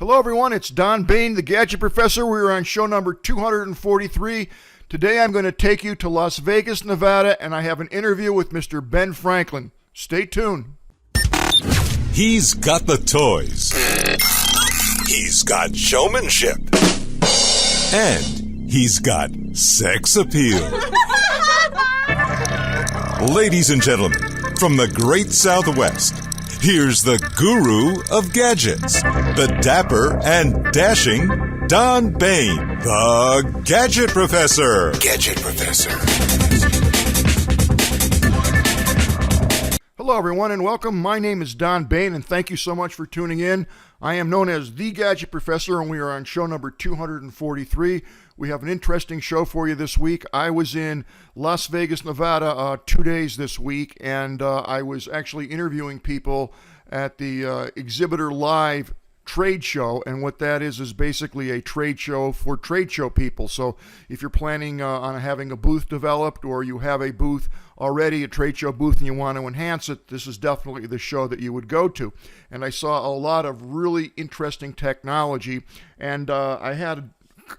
Hello everyone, it's Don Bain, the Gadget Professor. We're on show number 243. Today I'm going to take you to Las Vegas, Nevada, and I have an interview with Mr. Ben Franklin. Stay tuned. He's got the toys. He's got showmanship. And he's got sex appeal. Ladies and gentlemen, from the great Southwest, here's the guru of gadgets, the dapper and dashing Don Bain, the Gadget Professor. Gadget Professor. Hello everyone and welcome. My name is Don Bain and thank you so much for tuning in. I am known as the Gadget Professor and we are on show number 243. We have an interesting show for you this week. I was in Las Vegas, Nevada 2 days this week, and I was actually interviewing people at the Exhibitor Live trade show, and what that is basically a trade show for trade show people. So if you're planning on having a booth developed, or you have a booth already, a trade show booth, and you want to enhance it, this is definitely the show that you would go to. And I saw a lot of really interesting technology, and I had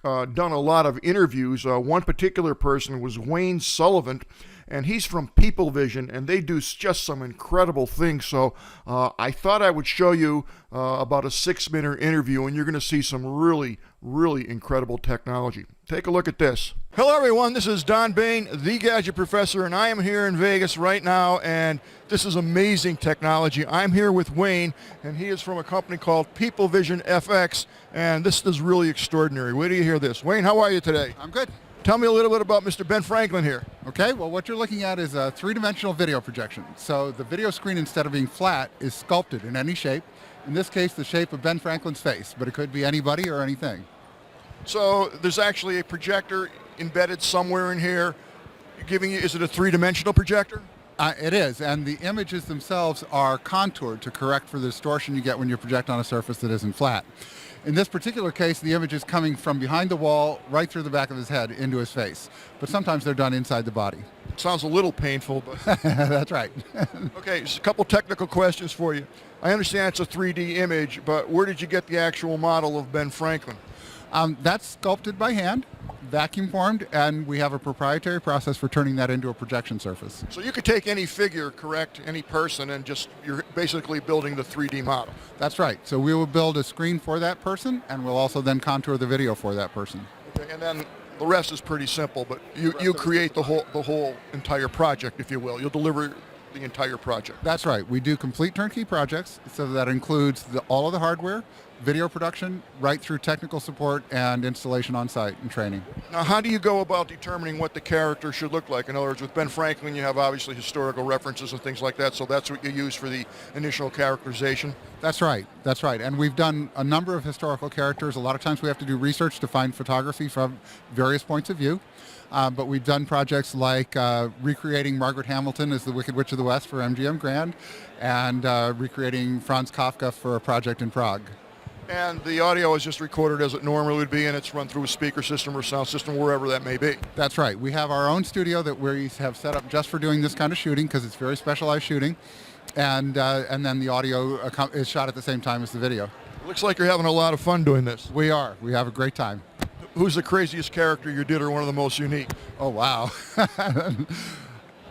done a lot of interviews. One particular person was Wayne Sullivant, and he's from PeopleVision, and they do just some incredible things. So I thought I would show you about a 6-minute interview, and you're going to see some really, really incredible technology. Take a look at this. Hello everyone, this is Don Bain, the Gadget Professor, and I am here in Vegas right now, and this is amazing technology. I'm here with Wayne, and he is from a company called PeopleVisionFX, and this is really extraordinary. Wait till you hear this. Wayne, how are you today? I'm good. Tell me a little bit about Mr. Ben Franklin here. Okay, well what you're looking at is a three-dimensional video projection. So the video screen, instead of being flat, is sculpted in any shape. In this case, the shape of Ben Franklin's face, but it could be anybody or anything. So there's actually a projector embedded somewhere in here giving you, is it a three-dimensional projector? It is, and the images themselves are contoured to correct for the distortion you get when you project on a surface that isn't flat. In this particular case, the image is coming from behind the wall, right through the back of his head, into his face. But sometimes they're done inside the body. Sounds a little painful, but... That's right. Okay, so a couple technical questions for you. I understand it's a 3D image, but where did you get the actual model of Ben Franklin? That's sculpted by hand, vacuum formed, and we have a proprietary process for turning that into a projection surface. So you could take any figure, correct, any person, and just, you're basically building the 3D model. That's right. So we will build a screen for that person, and we'll also then contour the video for that person. Okay, and then the rest is pretty simple, but you create the whole entire project, if you will. You'll deliver the entire project. That's right. We do complete turnkey projects, so that includes all of the hardware, video production, right through technical support and installation on site and training. Now, how do you go about determining what the character should look like? In other words, with Ben Franklin, you have obviously historical references and things like that, so that's what you use for the initial characterization? That's right. That's right. And we've done a number of historical characters. A lot of times we have to do research to find photography from various points of view. But we've done projects like recreating Margaret Hamilton as the Wicked Witch of the West for MGM Grand, and recreating Franz Kafka for a project in Prague. And the audio is just recorded as it normally would be, and it's run through a speaker system or sound system, wherever that may be. That's right. We have our own studio that we have set up just for doing this kind of shooting, because it's very specialized shooting, and then the audio is shot at the same time as the video. It looks like you're having a lot of fun doing this. We are. We have a great time. Who's the craziest character you did, or one of the most unique? Oh, wow.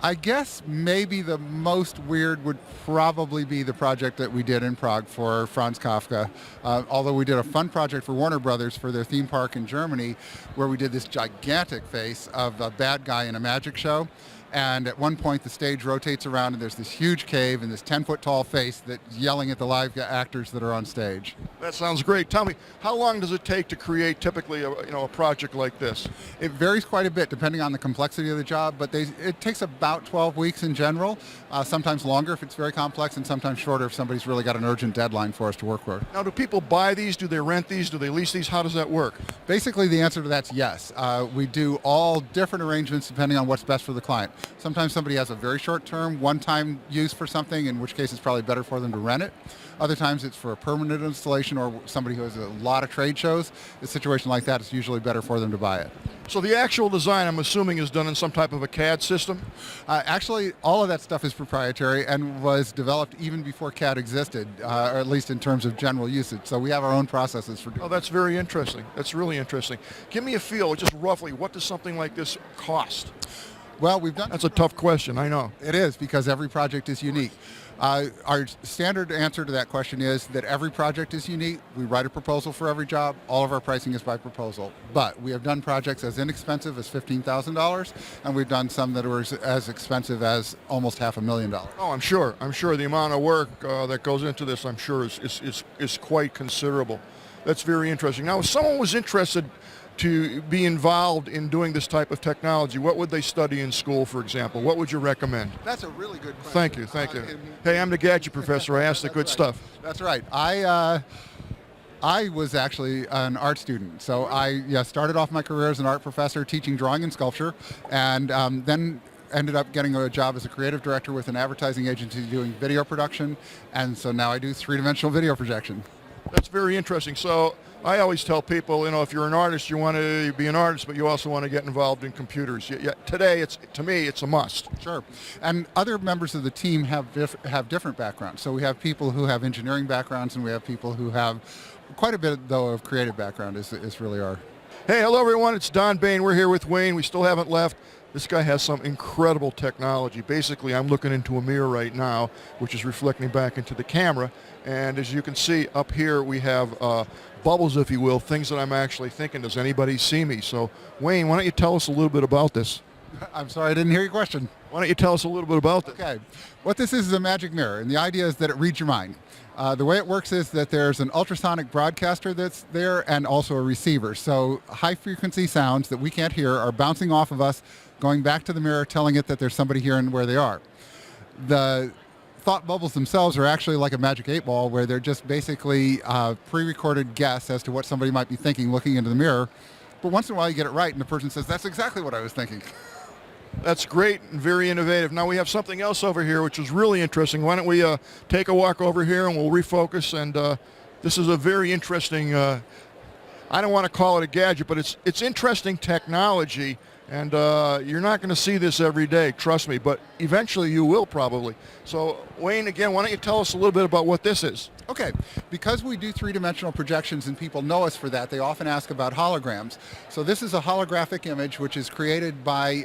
I guess maybe the most weird would probably be the project that we did in Prague for Franz Kafka. Although we did a fun project for Warner Brothers for their theme park in Germany, where we did this gigantic face of a bad guy in a magic show. And at one point the stage rotates around and there's this huge cave and this 10-foot tall face that's yelling at the live actors that are on stage. That sounds great. Tell me, how long does it take to create typically a project like this? It varies quite a bit depending on the complexity of the job, but it takes about 12 weeks in general, sometimes longer if it's very complex, and sometimes shorter if somebody's really got an urgent deadline for us to work with. Now, do people buy these? Do they rent these? Do they lease these? How does that work? Basically, the answer to that's yes. We do all different arrangements depending on what's best for the client. Sometimes somebody has a very short-term, one-time use for something, in which case it's probably better for them to rent it. Other times it's for a permanent installation or somebody who has a lot of trade shows. In a situation like that, it's usually better for them to buy it. So the actual design, I'm assuming, is done in some type of a CAD system? Actually, all of that stuff is proprietary and was developed even before CAD existed, or at least in terms of general usage. So we have our own processes for doing Oh, that's very interesting. That's really interesting. Give me a feel, just roughly, what does something like this cost? Well, we've done... That's a tough question, I know. It is, because every project is unique. Our standard answer to that question is that every project is unique. We write a proposal for every job. All of our pricing is by proposal. But we have done projects as inexpensive as $15,000, and we've done some that were as expensive as almost $500,000. Oh, I'm sure. I'm sure the amount of work that goes into this, I'm sure, is quite considerable. That's very interesting. Now, if someone was interested to be involved in doing this type of technology, what would they study in school, for example? What would you recommend? That's a really good question. Thank you, thank you. Hey, I'm the Gadget Professor. I asked the good stuff. That's right. I was actually an art student. So I started off my career as an art professor teaching drawing and sculpture, and then ended up getting a job as a creative director with an advertising agency doing video production, and so now I do three-dimensional video projection. That's very interesting. So I always tell people, if you're an artist, you want to be an artist, but you also want to get involved in computers. Today, to me, it's a must. Sure. And other members of the team have different backgrounds. So we have people who have engineering backgrounds, and we have people who have quite a bit, though, of creative background is really our... Hey, hello, everyone. It's Don Bain. We're here with Wayne. We still haven't left. This guy has some incredible technology. Basically, I'm looking into a mirror right now, which is reflecting back into the camera. And as you can see up here, we have bubbles, if you will, things that I'm actually thinking, does anybody see me? So, Wayne, why don't you tell us a little bit about this? I'm sorry, I didn't hear your question. Why don't you tell us a little bit about this? Okay. What this is a magic mirror, and the idea is that it reads your mind. The way it works is that there's an ultrasonic broadcaster that's there and also a receiver. So high-frequency sounds that we can't hear are bouncing off of us, going back to the mirror, telling it that there's somebody here and where they are. The thought bubbles themselves are actually like a magic 8-ball, where they're just basically pre-recorded guess as to what somebody might be thinking looking into the mirror. But once in a while you get it right and the person says, that's exactly what I was thinking. That's great and very innovative. Now we have something else over here which is really interesting. Why don't we take a walk over here and we'll refocus, and this is a very interesting, I don't want to call it a gadget, but it's interesting technology, and you're not going to see this every day, trust me, but eventually you will probably. So Wayne, again, why don't you tell us a little bit about what this is? Okay, because we do three-dimensional projections and people know us for that, they often ask about holograms. So this is a holographic image which is created by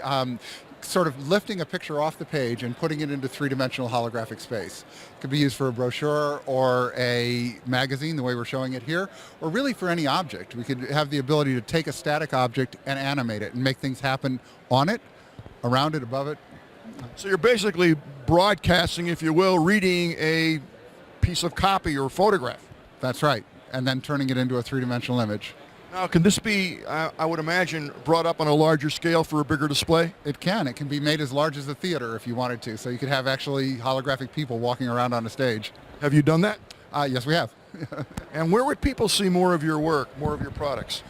sort of lifting a picture off the page and putting it into three-dimensional holographic space. It could be used for a brochure or a magazine, the way we're showing it here, or really for any object. We could have the ability to take a static object and animate it and make things happen on it, around it, above it. So you're basically broadcasting, if you will, reading a piece of copy or photograph. That's right, and then turning it into a three-dimensional image. Now, can this be, I would imagine, brought up on a larger scale for a bigger display? It can. It can be made as large as a theater if you wanted to, so you could have actually holographic people walking around on a stage. Have you done that? Yes, we have. And where would people see more of your work, more of your products?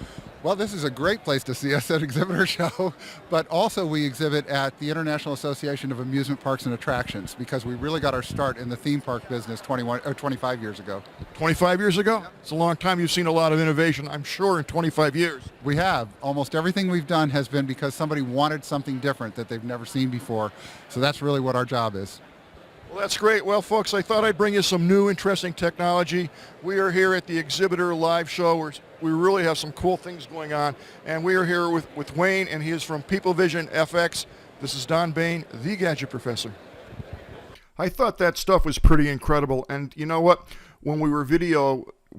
Well, this is a great place to see us at Exhibitor Show, but also we exhibit at the International Association of Amusement Parks and Attractions, because we really got our start in the theme park business 25 years ago. 25 years ago? It's a long time. You've seen a lot of innovation, I'm sure, in 25 years. We have. Almost everything we've done has been because somebody wanted something different that they've never seen before. So that's really what our job is. Well, that's great. Well, folks, I thought I'd bring you some new, interesting technology. We are here at the Exhibitor Live Show, where we really have some cool things going on. And we are here with Wayne, and he is from PeopleVisionFX. This is Don Bain, the Gadget Professor. I thought that stuff was pretty incredible. And you know what? When we were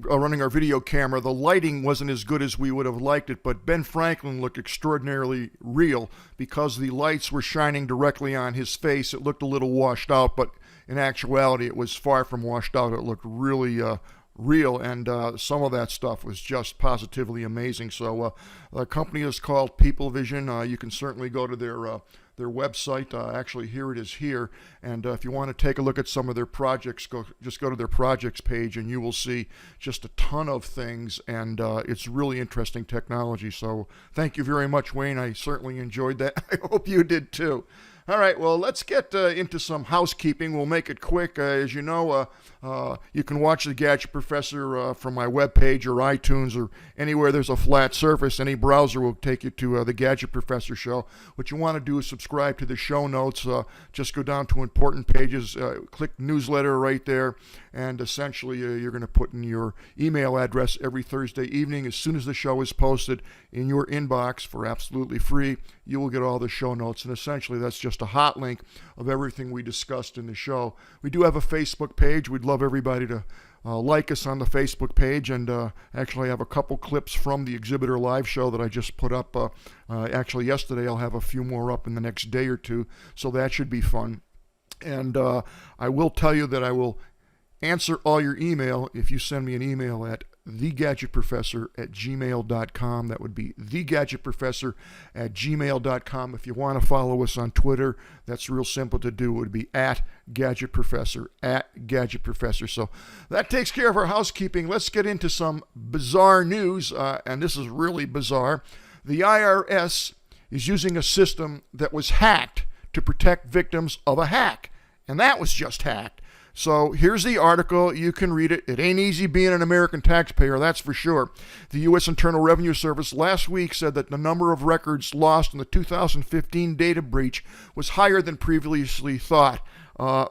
running our video camera, the lighting wasn't as good as we would have liked it, but Ben Franklin looked extraordinarily real because the lights were shining directly on his face. It looked a little washed out, but in actuality, it was far from washed out. It looked really real, and some of that stuff was just positively amazing. So the company is called PeopleVision. You can certainly go to their website. Actually, here it is here. And if you want to take a look at some of their projects, just go to their projects page, and you will see just a ton of things. And it's really interesting technology. So thank you very much, Wayne. I certainly enjoyed that. I hope you did too. All right, well, let's get into some housekeeping. We'll make it quick. As you know, you can watch the Gadget Professor from my webpage or iTunes or anywhere there's a flat surface. Any browser will take you to the Gadget Professor show. What you want to do is subscribe to the show notes. Just go down to important pages, click newsletter right there, and essentially you're going to put in your email address every Thursday evening. As soon as the show is posted in your inbox for absolutely free, you will get all the show notes, and essentially that's just a hot link of everything we discussed in the show. We do have a Facebook page. We'd love everybody to like us on the Facebook page, and actually I have a couple clips from the Exhibitor Live show that I just put up. Actually yesterday. I'll have a few more up in the next day or two, so that should be fun. And I will tell you that I will answer all your email if you send me an email at thegadgetprofessor@gmail.com. That would be thegadgetprofessor@gmail.com. If you want to follow us on Twitter, that's real simple to do. It would be @gadgetprofessor, @gadgetprofessor. So that takes care of our housekeeping. Let's get into some bizarre news, and this is really bizarre. The IRS is using a system that was hacked to protect victims of a hack, and that was just hacked. So here's the article. You can read it. It ain't easy being an American taxpayer, that's for sure. The U.S. Internal Revenue Service last week said that the number of records lost in the 2015 data breach was higher than previously thought.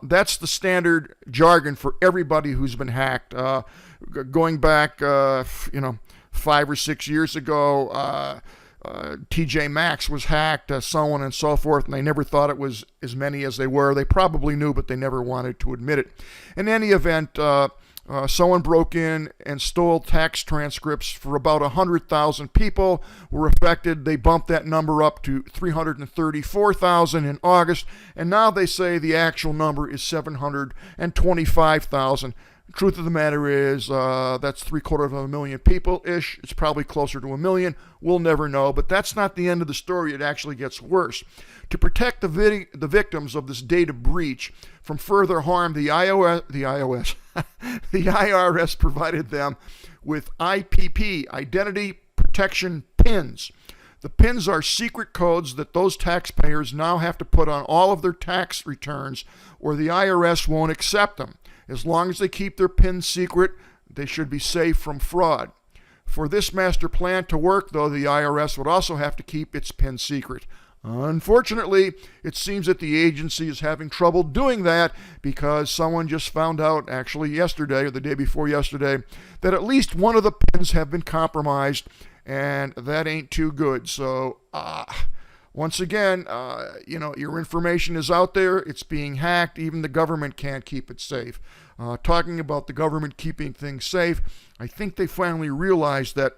That's the standard jargon for everybody who's been hacked. Going back, 5 or 6 years ago, TJ Maxx was hacked, so on and so forth, and they never thought it was as many as they were. They probably knew, but they never wanted to admit it. In any event, someone broke in and stole tax transcripts for about 100,000 people were affected. They bumped that number up to 334,000 in August, and now they say the actual number is 725,000. Truth of the matter is, that's 750,000 people-ish. It's probably closer to 1 million. We'll never know, but that's not the end of the story. It actually gets worse. To protect the victims of this data breach from further harm, the IRS provided them with IPP, Identity Protection Pins. The pins are secret codes that those taxpayers now have to put on all of their tax returns, or the IRS won't accept them. As long as they keep their PIN secret, they should be safe from fraud. For this master plan to work, though, the IRS would also have to keep its PIN secret. Unfortunately, it seems that the agency is having trouble doing that because someone just found out, actually yesterday or the day before yesterday, that at least one of the pins have been compromised, and that ain't too good. So, once again, your information is out there. It's being hacked. Even the government can't keep it safe. Talking about the government keeping things safe, I think they finally realized that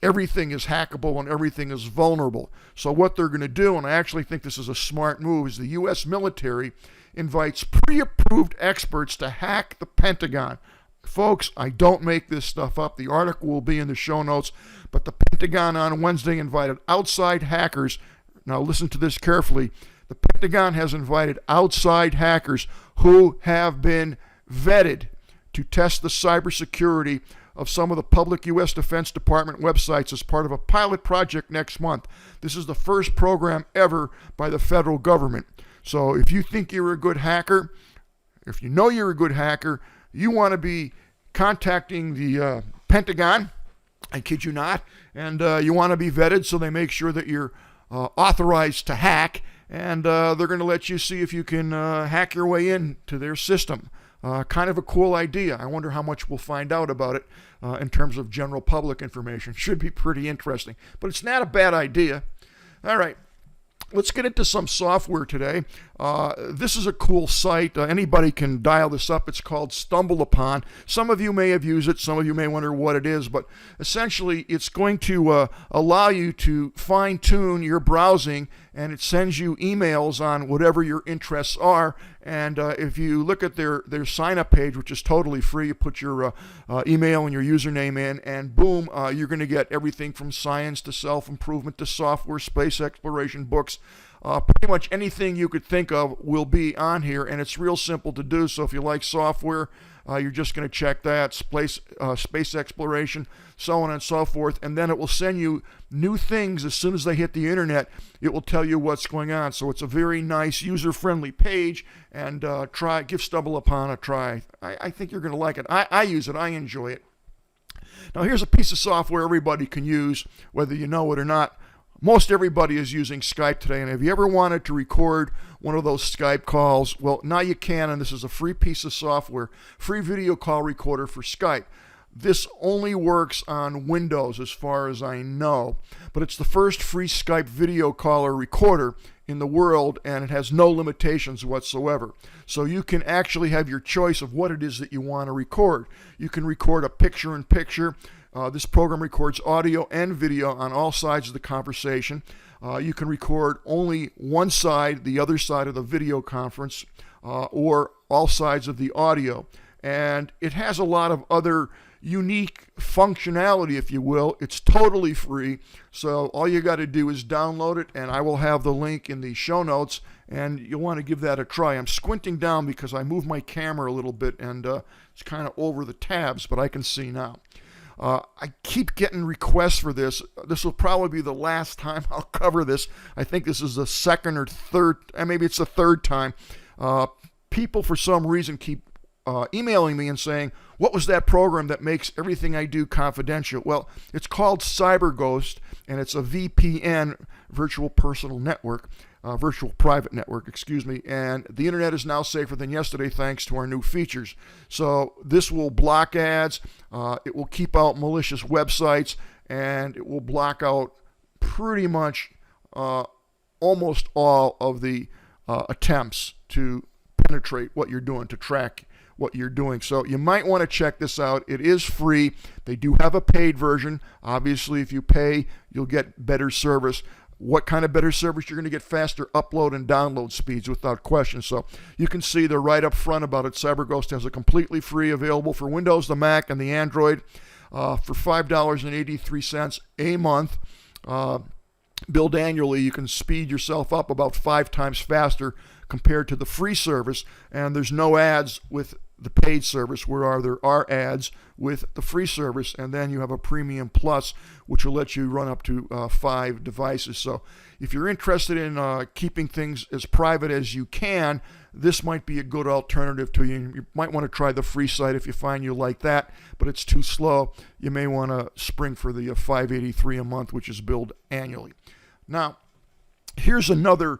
everything is hackable and everything is vulnerable. So what they're going to do, and I actually think this is a smart move, is the U.S. military invites pre-approved experts to hack the Pentagon. Folks, I don't make this stuff up. The article will be in the show notes. But the Pentagon on Wednesday invited outside hackers. Now listen to this carefully. The Pentagon has invited outside hackers who have been vetted to test the cybersecurity of some of the public U.S. Defense Department websites as part of a pilot project next month. This is the first program ever by the federal government. So if you think you're a good hacker, if you know you're a good hacker, you want to be contacting the Pentagon, I kid you not, and you want to be vetted so they make sure that you're authorized to hack, and they're going to let you see if you can hack your way into their system. Kind of a cool idea. I wonder how much we'll find out about it in terms of general public information. Should be pretty interesting, but it's not a bad idea. All right. Let's get into some software today. This is a cool site. Anybody can dial this up. It's called StumbleUpon. Some of you may have used it. Some of you may wonder what it is. But essentially, it's going to allow you to fine-tune your browsing, and it sends you emails on whatever your interests are. And if you look at their sign-up page, which is totally free, you put your email and your username in, and boom, you're going to get everything from science to self-improvement to software, space exploration, books. Pretty much anything you could think of will be on here, and it's real simple to do. So if you like software, You're just going to check that, space exploration, so on and so forth, and then it will send you new things as soon as they hit the internet. It will tell you what's going on. So it's a very nice, user-friendly page, and give StumbleUpon a try. I think you're going to like it. I use it. I enjoy it. Now here's a piece of software everybody can use, whether you know it or not. Most everybody is using Skype today, and have you ever wanted to record one of those Skype calls? Well, now you can, and this is a free piece of software, free video call recorder for Skype. This only works on Windows as far as I know, but it's the first free Skype video caller recorder in the world, and it has no limitations whatsoever. So you can actually have your choice of what it is that you want to record. You can record a picture-in-picture. This program records audio and video on all sides of the conversation. You can record only one side, the other side of the video conference, or all sides of the audio. And it has a lot of other unique functionality, if you will. It's totally free, so all you got to do is download it, and I will have the link in the show notes, and you'll want to give that a try. I'm squinting down because I moved my camera a little bit, and it's kind of over the tabs, but I can see now. I keep getting requests for this. This will probably be the last time I'll cover this. I think this is the second or third, maybe it's the third time. People, for some reason, keep emailing me and saying, what was that program that makes everything I do confidential? Well, it's called CyberGhost, and it's a VPN, virtual personal network, virtual private network, and the internet is now safer than yesterday thanks to our new features. So this will block ads, it will keep out malicious websites, and it will block out pretty much almost all of the attempts to penetrate what you're doing, to track what you're doing. So you might want to check this out. It is free. They do have a paid version. Obviously, if you pay, you'll get better service. What kind of better service? You're going to get faster upload and download speeds without question. So you can see they're right up front about it. CyberGhost has a completely free, available for Windows, the Mac, and the Android for $5.83 a month. Billed annually, you can speed yourself up about 5 times faster compared to the free service, and there's no ads with the paid service, where there are ads with the free service, and then you have a Premium Plus, which will let you run up to 5 devices. So if you're interested in keeping things as private as you can, this might be a good alternative to you. You might want to try the free site if you find you like that, but it's too slow. You may want to spring for the $5.83 a month, which is billed annually. Now, here's another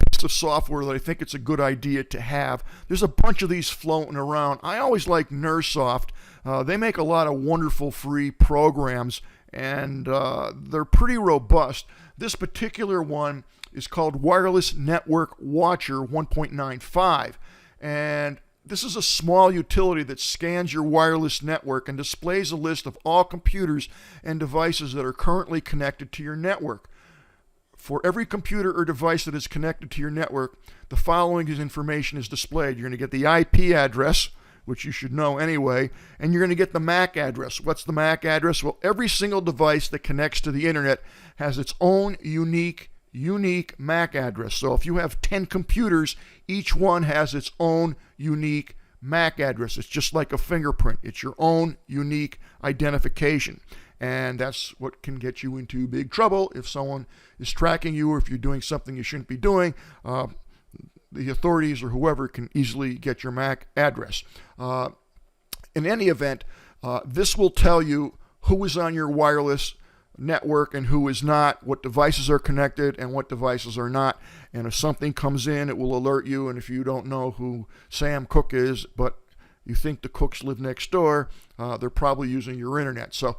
piece of software that I think it's a good idea to have. There's a bunch of these floating around. I always like Nersoft. They make a lot of wonderful free programs, and they're pretty robust. This particular one is called Wireless Network Watcher 1.95, and this is a small utility that scans your wireless network and displays a list of all computers and devices that are currently connected to your network. For every computer or device that is connected to your network, the following information is displayed. You're going to get the IP address, which you should know anyway, and you're going to get the MAC address. What's the MAC address? Well, every single device that connects to the internet has its own unique MAC address. So if you have 10 computers, each one has its own unique MAC address. It's just like a fingerprint. It's your own unique identification. And that's what can get you into big trouble if someone is tracking you, or if you're doing something you shouldn't be doing. The authorities or whoever can easily get your MAC address. In any event, this will tell you who is on your wireless network and who is not, what devices are connected and what devices are not. And if something comes in, it will alert you. And if you don't know who Sam Cook is, but you think the Cooks live next door, they're probably using your internet. So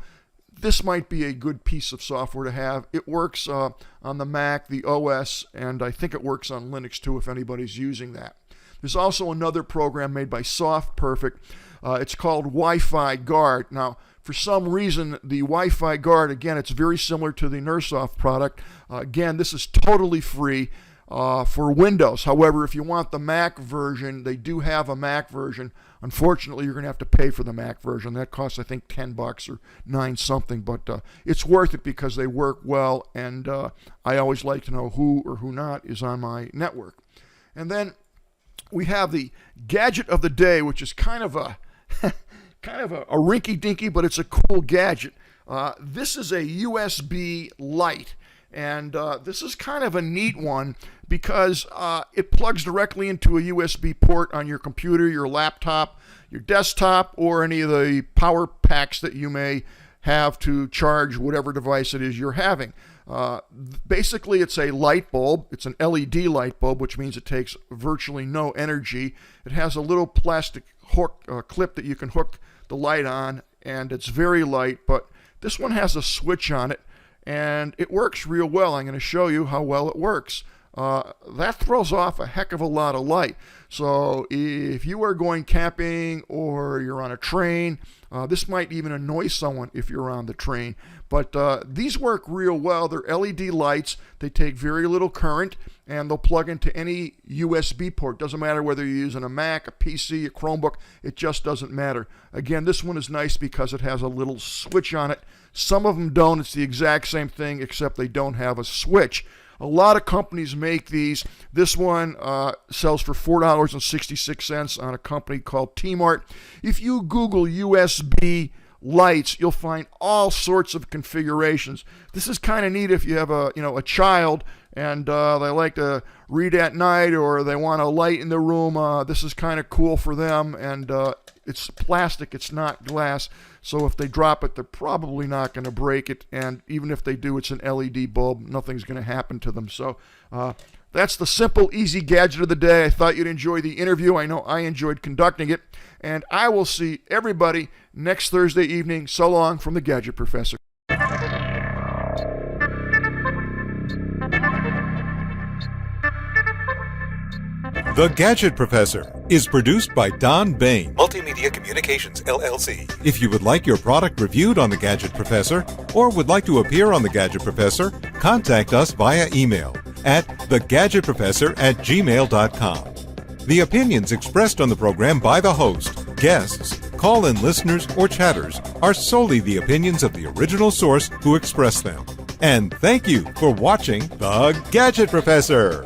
this might be a good piece of software to have. It works on the Mac, the OS, and I think it works on Linux too if anybody's using that. There's also another program made by SoftPerfect. It's called Wi-Fi Guard. Now, for some reason, the Wi-Fi Guard, again, it's very similar to the Nersoft product. Again, this is totally free for Windows. However, if you want the Mac version, they do have a Mac version. Unfortunately, you're going to have to pay for the Mac version. That costs, I think, $10 or $9 something, but it's worth it because they work well, and I always like to know who or who not is on my network. And then we have the gadget of the day, which is kind of a kind of a rinky-dinky, but it's a cool gadget. This is a USB light, and this is kind of a neat one because it plugs directly into a USB port on your computer, your laptop, your desktop, or any of the power packs that you may have to charge whatever device it is you're having. Basically, it's a light bulb. It's an LED light bulb, which means it takes virtually no energy. It has a little plastic hook clip that you can hook the light on, and it's very light, but this one has a switch on it, and it works real well. I'm going to show you how well it works. That throws off a heck of a lot of light. So if you are going camping or you're on a train, this might even annoy someone if you're on the train. But these work real well. They're LED lights. They take very little current, and they'll plug into any USB port. Doesn't matter whether you're using a Mac, a PC, a Chromebook. It just doesn't matter. Again, this one is nice because it has a little switch on it. Some of them don't. It's the exact same thing, except they don't have a switch. A lot of companies make these. This one sells for $4.66 on a company called T-Mart. If you Google USB lights, you'll find all sorts of configurations. This is kind of neat if you have a child and they like to read at night, or they want a light in the room. This is kind of cool for them, and it's plastic, it's not glass, so if they drop it, they're probably not going to break it, and even if they do, it's an LED bulb. Nothing's going to happen to them. So that's the simple, easy gadget of the day. I thought you'd enjoy the interview. I know I enjoyed conducting it, and I will see everybody next Thursday evening. So long from the Gadget Professor. The Gadget Professor is produced by Don Bain, Multimedia Communications, LLC. If you would like your product reviewed on The Gadget Professor or would like to appear on The Gadget Professor, contact us via email at thegadgetprofessor@gmail.com. The opinions expressed on the program by the host, guests, call-in listeners, or chatters are solely the opinions of the original source who expressed them. And thank you for watching The Gadget Professor.